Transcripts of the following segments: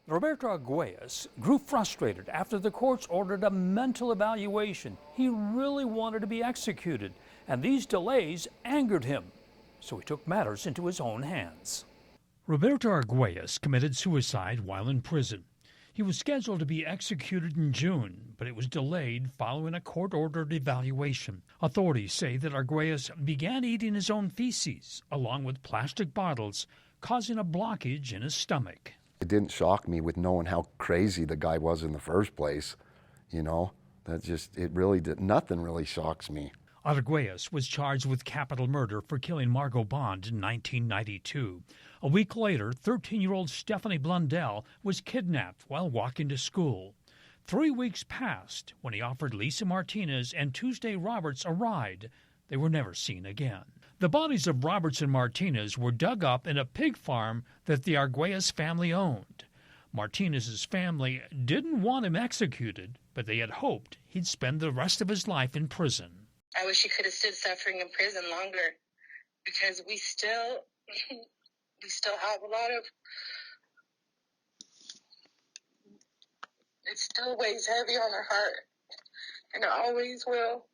Roberto Arguelles grew frustrated after the courts ordered a mental evaluation. He really wanted to be executed, and these delays angered him, so he took matters into his own hands. Roberto Arguelles committed suicide while in prison. He was scheduled to be executed in June, but it was delayed following a court-ordered evaluation. Authorities say that Arguelles began eating his own feces, along with plastic bottles, causing a blockage in his stomach. It didn't shock me with knowing how crazy the guy was in the first place. Nothing really shocks me. Arguelles was charged with capital murder for killing Margo Bond in 1992. A week later, 13-year-old Stephanie Blundell was kidnapped while walking to school. 3 weeks passed when he offered Lisa Martinez and Tuesday Roberts a ride. They were never seen again. The bodies of Roberts and Martinez were dug up in a pig farm that the Arguelles family owned. Martinez's family didn't want him executed, but they had hoped he'd spend the rest of his life in prison. I wish he could have stood suffering in prison longer, because we still have a lot of, it still weighs heavy on our heart, and it always will.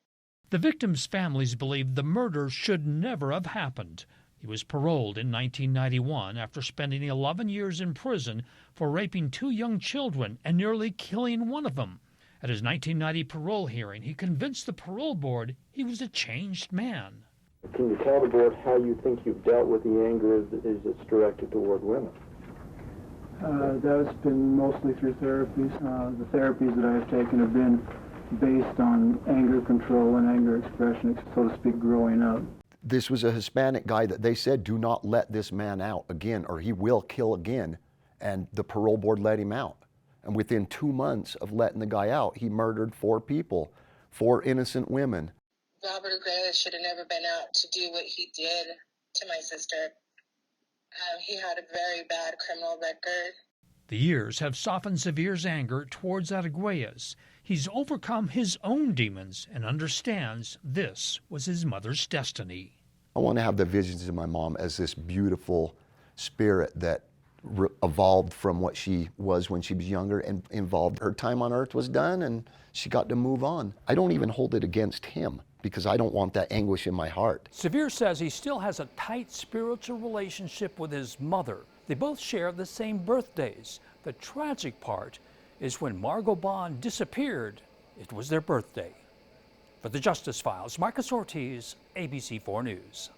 The victims' families believe the murder should never have happened. He was paroled in 1991 after spending 11 years in prison for raping 2 young children and nearly killing one of them. At his 1990 parole hearing, he convinced the parole board he was a changed man. Can you tell the board how you think you've dealt with the anger that's directed toward women? That's been mostly through therapies. The therapies that I have taken have been based on anger control and anger expression, so to speak, growing up. This was a Hispanic guy that they said, do not let this man out again or he will kill again, and the parole board let him out. And within 2 months of letting the guy out, he murdered 4 people, 4 innocent women. Robert Arguelles should have never been out to do what he did to my sister. He had a very bad criminal record. The years have softened Severe's anger towards Arguelles. He's overcome his own demons and understands this was his mother's destiny. I want to have the visions of my mom as this beautiful spirit that evolved from what she was when she was younger and involved. Her time on earth was done and she got to move on. I don't even hold it against him because I don't want that anguish in my heart. Severe says he still has a tight spiritual relationship with his mother. They both share the same birthdays. The tragic part is when Margo Bond disappeared, it was their birthday. For the Justice Files, Marcus Ortiz, ABC4 News.